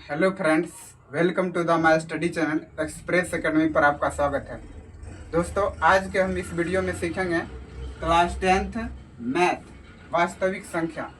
Hello friends, welcome to the my study channel Express Academy पर आपका स्वागत है। दोस्तों, आज के हम इस वीडियो में सीखेंगे क्लास 10th मैथ वास्तविक संख्या।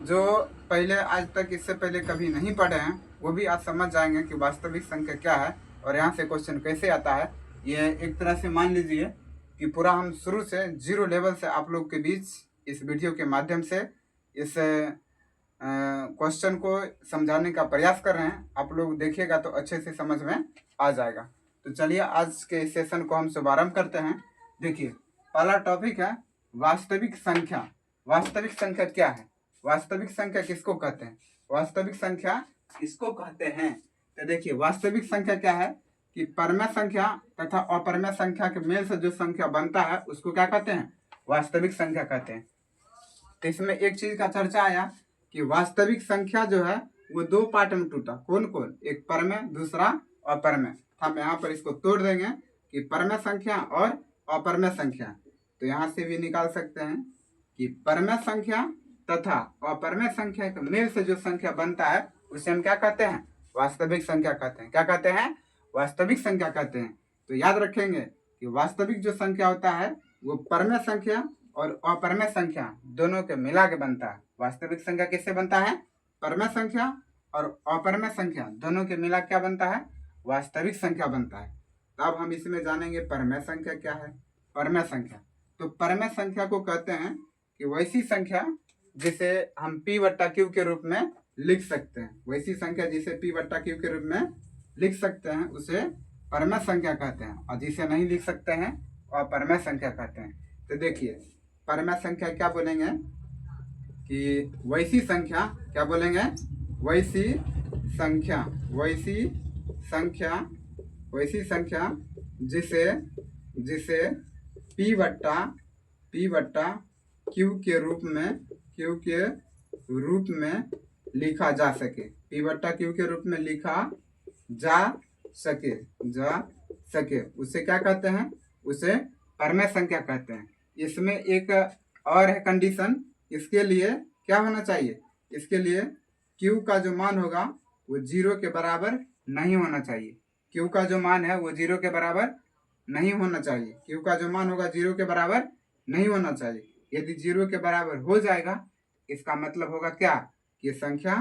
जो पहले आज तक इससे पहले कभी नहीं पढ़े हैं वो भी आज समझ जाएंगे कि वास्तविक संख्या क्या है और यहाँ से क्वेश्चन कैसे आता है। ये एक तरह से मान लीजिए कि पूरा हम शुरू से जीरो लेवल से आप लोग के बीच इस वीडियो के माध्यम से इस क्वेश्चन को समझाने का प्रयास कर रहे हैं। आप लोग देखिएगा तो अच्छे से समझ में आ जाएगा। तो चलिए आज के सेशन को हम शुभारंभ करते हैं। देखिए, पहला टॉपिक है वास्तविक संख्या। वास्तविक संख्या क्या है? वास्तविक संख्या किसको कहते हैं? वास्तविक संख्या किसको कहते हैं? तो देखिए, वास्तविक संख्या क्या है कि परमेय संख्या तथा अपरमेय संख्या के मेल से जो संख्या बनता है उसको क्या कहते हैं? वास्तविक संख्या कहते हैं। तो इसमें एक चीज का चर्चा आया कि वास्तविक संख्या जो है वो दो पार्ट में टूटा। कौन कौन? एक परमेय, दूसरा अपरमेय। हम यहाँ पर इसको तोड़ देंगे कि परमेय संख्या और अपरमेय संख्या। तो यहाँ से भी निकाल सकते हैं कि परमेय संख्या तथा अपरमेय संख्या के मेल से जो संख्या बनता है उसे हम क्या कहते हैं? वास्तविक संख्या कहते हैं। क्या कहते हैं? वास्तविक संख्या कहते हैं। तो याद रखेंगे कि वास्तविक जो संख्या होता है वो परमेय संख्या और अपरमेय संख्या दोनों के मिला के बनता है। वास्तविक संख्या किससे बनता है? परमेय संख्या और अपरमेय संख्या दोनों के मिला क्या बनता है? वास्तविक संख्या बनता है। तो अब हम इसमें जानेंगे परमेय संख्या क्या है। परमेय संख्या, तो परमेय संख्या को कहते हैं कि वैसी संख्या जिसे हम p/q के रूप में लिख सकते हैं। वैसी संख्या जिसे p/q के रूप में लिख सकते हैं उसे परमेय संख्या कहते हैं, और जिसे नहीं लिख सकते हैं अपरमेय संख्या कहते हैं। तो देखिए, परमेय संख्या क्या बोलेंगे कि वैसी संख्या, क्या बोलेंगे? वैसी संख्या, वैसी संख्या, वैसी संख्या जिसे p/q के रूप में लिखा जा सके। p/q के रूप में लिखा जा सके उसे क्या कहते हैं? उसे परमेय संख्या कहते हैं। इसमें एक और है कंडीशन। इसके लिए क्या होना चाहिए? इसके लिए q का जो मान होगा वो 0 के बराबर नहीं होना चाहिए। q का जो मान है वो 0 के बराबर नहीं होना चाहिए। q का जो मान होगा 0 के बराबर नहीं होना चाहिए। यदि 0 के बराबर हो जाएगा इसका मतलब होगा क्या? कि संख्या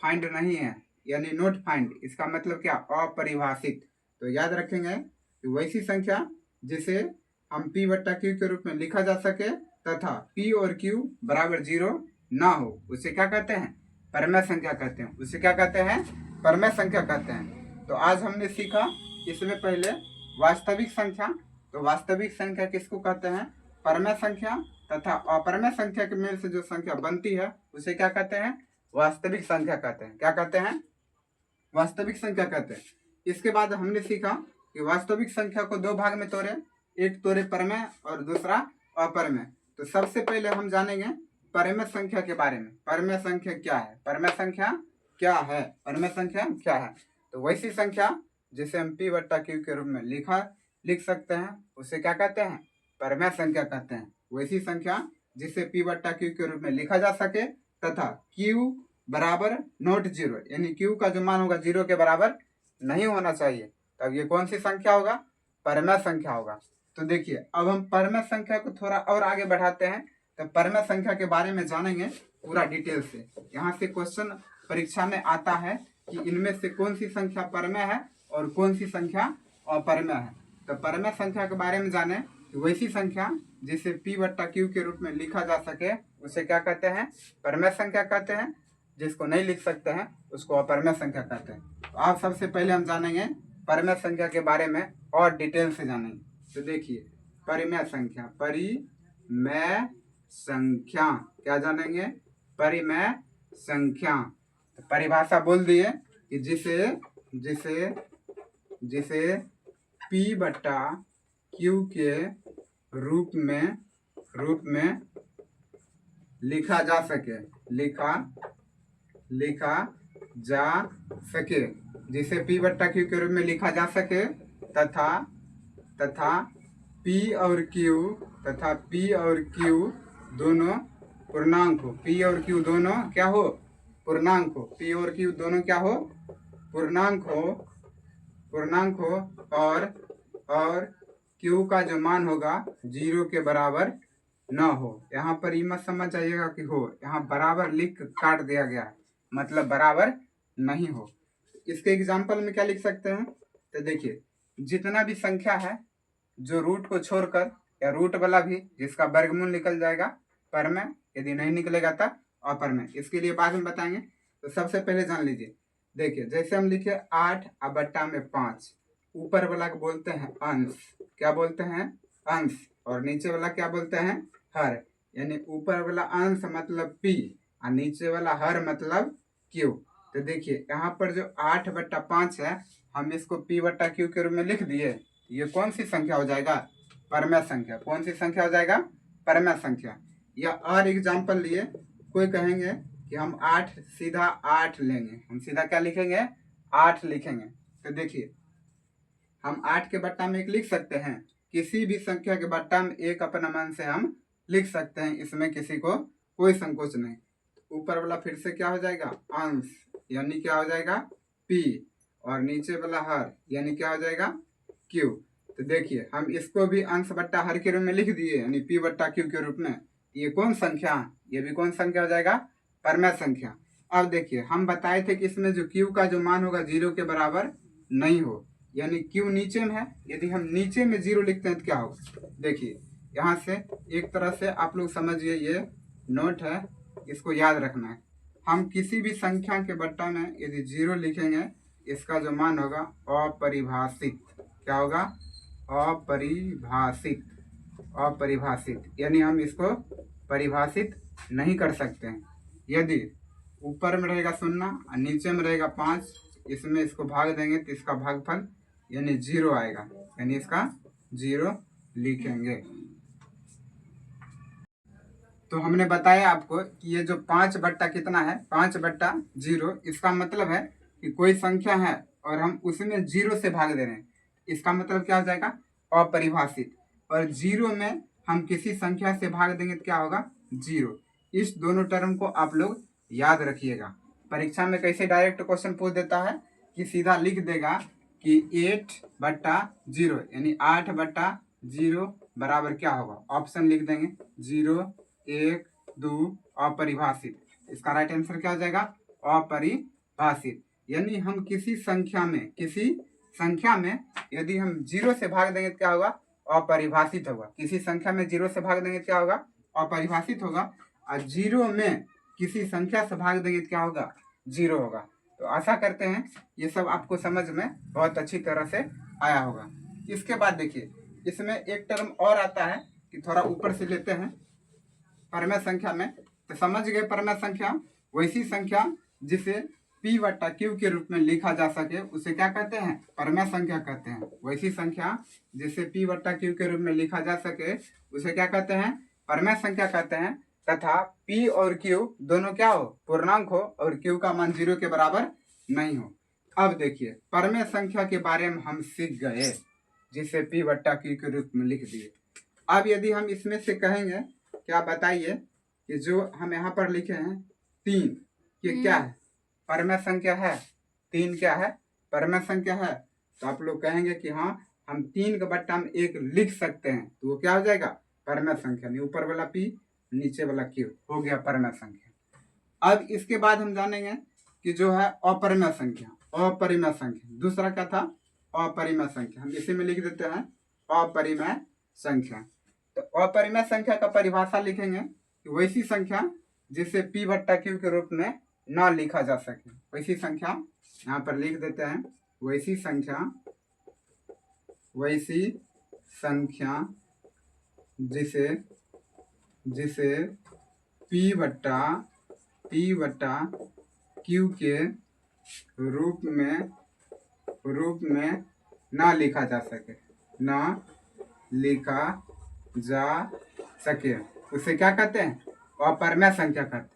फाइंड नहीं है, यानी नॉट फाइंड। इसका मतलब क्या? अपरिभाषित। तो याद रखेंगे कि वैसी संख्या जिसे हम p/q के रूप में लिखा जा सके तथा p और q बराबर 0 ना हो उसे क्या कहते हैं? परमेय संख्या कहते हैं। उसे क्या कहते हैं? परमेय संख्या कहते हैं। तो आज हमने सीखा इसमें पहले वास्तविक संख्या। तो वास्तविक संख्या किसको कहते हैं? परमेय संख्या तथा अपरमेय संख्या के मेल से जो संख्या बनती है उसे क्या कहते हैं? वास्तविक संख्या कहते हैं। क्या कहते हैं? वास्तविक संख्या कहते हैं। इसके बाद हमने सीखा कि वास्तविक संख्या को दो भाग में तोड़े, एक तोड़े परमेय और दूसरा अपरमेय। तो सबसे पहले हम जानेंगे परमेय संख्या के बारे में। परमेय संख्या क्या है? परमेय संख्या क्या है? परमेय संख्या क्या है? तो वैसी संख्या जिसे हम p/q के रूप में लिख सकते हैं उसे क्या कहते हैं? परमेय संख्या कहते हैं। वैसी संख्या जिसे p/q के रूप में लिखा जा सके तथा q बराबर नॉट 0, यानी q का जो मान होगा 0 के बराबर नहीं होना चाहिए। तब ये कौन सी संख्या होगा? परमेय संख्या होगा। तो देखिए, अब हम परमेय संख्या को थोड़ा और आगे बढ़ाते हैं। तो परमेय संख्या के बारे में जानेंगे पूरा डिटेल से। यहाँ से क्वेश्चन परीक्षा में आता है कि इनमें से कौन सी संख्या परमेय है और कौन सी संख्या अपरमेय है। तो परमेय संख्या के बारे में जाने कि वैसी संख्या जिसे p/q के रूप में लिखा जा सके उसे क्या कहते हैं? परमेय संख्या कहते हैं। जिसको नहीं लिख सकते हैं उसको अपरमेय संख्या कहते हैं। तो आप सबसे पहले हम जानेंगे परमेय संख्या के बारे में और डिटेल से जानेंगे। तो देखिए, परिमेय संख्या, परिमेय संख्या क्या जानेंगे? परिमेय संख्या। तो परिभाषा बोल दिए कि जिसे p/q के रूप में लिखा जा सके, जिसे p/q के रूप में लिखा जा सके तथा p और q दोनों पूर्णांक हो। p और q दोनों क्या हो? पूर्णांक हो। p और q दोनों क्या हो? पूर्णांक हो और क्यू का जो मान होगा 0 के बराबर न हो। यहाँ पर ये मत समझ जाइएगा कि हो, यहाँ बराबर लिख काट दिया गया है, मतलब बराबर नहीं हो। इसके एग्जाम्पल में क्या लिख सकते हैं, तो देखिए जितना भी संख्या है जो रूट को छोड़कर या रूट वाला भी जिसका वर्गमूल निकल जाएगा पर में, यदि नहीं निकलेगा तब अपर में। इसके लिए बाद में बताएंगे। तो सबसे पहले जान लीजिए, देखिए जैसे हम लिखे 8 बट्टा में 5, ऊपर वाला को बोलते हैं अंश, क्या बोलते हैं अंश, और नीचे वाला क्या बोलते हैं हर। यानी ऊपर वाला अंश मतलब p और नीचे वाला हर मतलब q। तो देखिए यहाँ पर जो 8 बट्टा 5 है, हम इसको p बट्टा q के रूप में लिख दिए। ये कौन सी संख्या हो जाएगा, परमेय संख्या। कौन सी संख्या हो जाएगा, परमेय संख्या। या और एग्जाम्पल लिए, कोई कहेंगे कि हम 8 सीधा 8 लेंगे, हम सीधा क्या लिखेंगे 8 लिखेंगे। तो देखिए हम 8 के बट्टा में 1 लिख सकते हैं, किसी भी संख्या के बट्टा में 1 अपना मन से हम लिख सकते हैं, इसमें किसी को कोई संकोच नहीं। ऊपर वाला फिर से क्या हो जाएगा अंश, यानी क्या हो जाएगा p, और नीचे वाला हर यानी क्या हो जाएगा q। तो देखिए हम इसको भी अंश बट्टा हर के रूप में लिख दिए, यानी p बट्टा q के रूप में। ये कौन संख्या, ये भी कौन संख्या हो जाएगा, परमेय संख्या। अब देखिए हम बताए थे कि इसमें जो q का जो मान होगा 0 के बराबर नहीं हो, यानी q नीचे में है। यदि हम नीचे में 0 लिखते हैं तो क्या होगा, देखिए यहाँ से एक तरह से आप लोग समझिए, ये नोट है, इसको याद रखना है। हम किसी भी संख्या के बट्टा में यदि 0 लिखेंगे, इसका जो मान होगा अपरिभाषित, क्या होगा अपरिभाषित, अपरिभाषित, यानी हम इसको परिभाषित नहीं कर सकते हैं। यदि ऊपर में रहेगा 0 और नीचे में रहेगा 5, इसमें इसको भाग देंगे तो इसका भागफल यानी 0 आएगा, यानी इसका 0 लिखेंगे। तो हमने बताया आपको कि ये जो 5 बट्टा कितना है, 5 बट्टा 0, इसका मतलब है कि कोई संख्या है और हम उसमें 0 से भाग दे रहे हैं, इसका मतलब क्या हो जाएगा अपरिभाषित। और 0 में हम किसी संख्या से भाग देंगे तो क्या होगा 0। इस दोनों टर्म को आप लोग याद रखिएगा। परीक्षा में कैसे डायरेक्ट क्वेश्चन पूछ देता है कि सीधा लिख देगा कि 8 बट्टा 0 यानी 8 बट्टा 0 बराबर क्या होगा, ऑप्शन लिख देंगे 0, 1, 2 अपरिभाषित। इसका राइट आंसर क्या हो जाएगा अपरिभाषित। यानी हम किसी संख्या में यदि हम 0 से भाग देंगे तो क्या होगा अपरिभाषित होगा। किसी संख्या में 0 से भाग देंगे तो क्या होगा अपरिभाषित होगा, और 0 में किसी संख्या से भाग देंगे तो क्या होगा 0 होगा। तो आशा करते हैं ये सब आपको समझ में बहुत अच्छी तरह से आया होगा। इसके बाद देखिए इसमें एक टर्म और आता है कि थोड़ा ऊपर से लेते हैं परमेय संख्या में। तो समझ गए परमेय संख्या, वैसी संख्या जिसे p बट्टा q के रूप में लिखा जा सके उसे क्या कहते हैं परमेय संख्या कहते हैं। वैसी संख्या जिसे p बट्टा q के रूप में लिखा जा सके उसे क्या कहते हैं परमेय संख्या कहते हैं। तथा p और q दोनों क्या हो पूर्णांक हो और q का मान 0 के बराबर नहीं हो। अब देखिए परमेय संख्या के बारे में हम सीख गए, जिसे p बट्टा q के रूप में लिख दिए। अब यदि हम इसमें से कहेंगे क्या बताइए कि जो हम यहाँ पर लिखे हैं 3, ये क्या है परमेय संख्या है, 3 क्या है परमेय संख्या है। तो आप लोग कहेंगे कि हाँ हम 3 के बट्टा में 1 लिख सकते हैं, तो वो क्या हो जाएगा परमेय संख्या। नहीं ऊपर वाला p नीचे वाला q हो गया परमेय संख्या। अब इसके बाद हम जानेंगे कि जो है अपरिमेय संख्या, अपरिमेय संख्या दूसरा क्या था अपरिमेय संख्या। हम इसी में लिख देते हैं अपरिमेय संख्या। तो अपरिमेय संख्या का परिभाषा लिखेंगे कि वैसी संख्या जिसे p बट्टा q के रूप में ना लिखा जा सके। वैसी संख्या यहाँ पर लिख देते हैं, वैसी संख्या जिसे p बट्टा q के रूप में ना लिखा जा सके, उसे क्या कहते हैं अपरिमेय संख्या कहते हैं।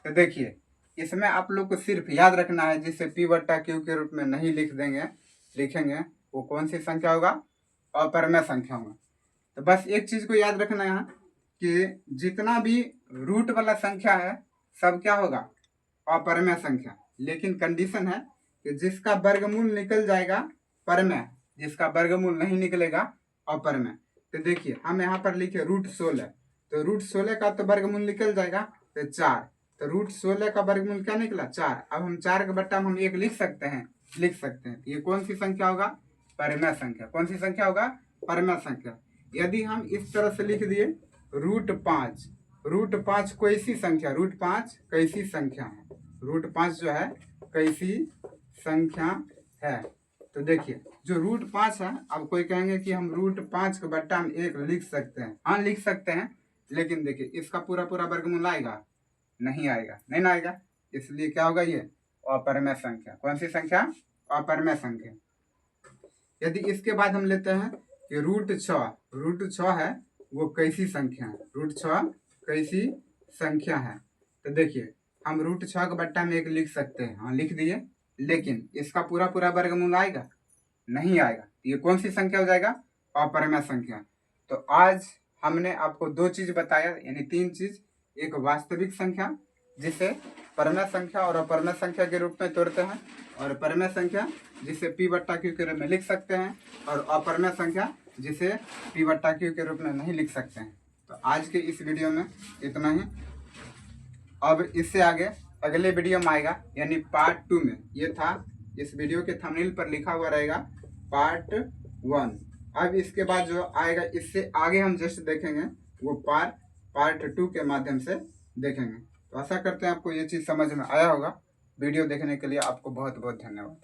तो देखिए इसमें आप लोग को सिर्फ याद रखना है जिसे p बट्टा q के रूप में नहीं लिखेंगे वो कौन सी संख्या होगा अपरिमेय संख्या होगा। तो बस एक चीज को याद रखना है कि जितना भी रूट वाला संख्या है सब क्या होगा अपरिमेय संख्या। लेकिन कंडीशन है कि जिसका वर्गमूल निकल जाएगा परमेय, जिसका वर्गमूल नहीं निकलेगा अपरमेय। तो देखिए हम यहाँ पर लिखे √16, तो √16 का तो वर्गमूल निकल जाएगा तो 4, तो √16 का वर्गमूल क्या निकला 4। अब हम 4 के बट्टा में हम 1 लिख सकते हैं। ये कौन सी संख्या होगा, परमेय संख्या। कौन सी संख्या होगा, परमेय संख्या। यदि हम इस तरह से लिख दिए √5, √5 कैसी संख्या, √5 कैसी संख्या है, √5 जो है कैसी संख्या है। तो देखिए जो √5 है, अब कोई कहेंगे कि हम √5 के बट्टा में 1 लिख सकते हैं। हाँ लिख सकते हैं, लेकिन देखिए इसका पूरा वर्गमूल आएगा, नहीं आएगा, नहीं ना आएगा, इसलिए क्या होगा, ये अपरमेय संख्या। कौन सी संख्या, अपरमेय संख्या। यदि इसके बाद हम लेते हैं कि √6 है वो कैसी संख्या है, √6 कैसी संख्या है। तो देखिए हम √6 के बट्टा में 1 लिख सकते हैं। हाँ लिख दिए, लेकिन इसका पूरा वर्गमूल आएगा, नहीं आएगा। ये कौन सी संख्या हो जाएगा, अपरमेय संख्या। तो आज हमने आपको 2 चीज बताया, यानी 3 चीज। एक वास्तविक संख्या जिसे परमेय संख्या और अपरमेय संख्या के रूप में तोड़ते हैं, और परमेय संख्या जिसे P/Q के रूप में लिख सकते हैं, और अपरमेय संख्या जिसे P/Q के रूप में नहीं लिख सकते हैं। तो आज के इस वीडियो में इतना ही। अब इससे आगे अगले वीडियो में आएगा, यानी पार्ट 2 में। ये था, इस वीडियो के थंबनेल पर लिखा हुआ रहेगा पार्ट 1। अब इसके बाद जो आएगा, इससे आगे हम जस्ट देखेंगे वो पार्ट 2 के माध्यम से देखेंगे। तो आशा करते हैं आपको ये चीज़ समझ में आया होगा। वीडियो देखने के लिए आपको बहुत बहुत धन्यवाद।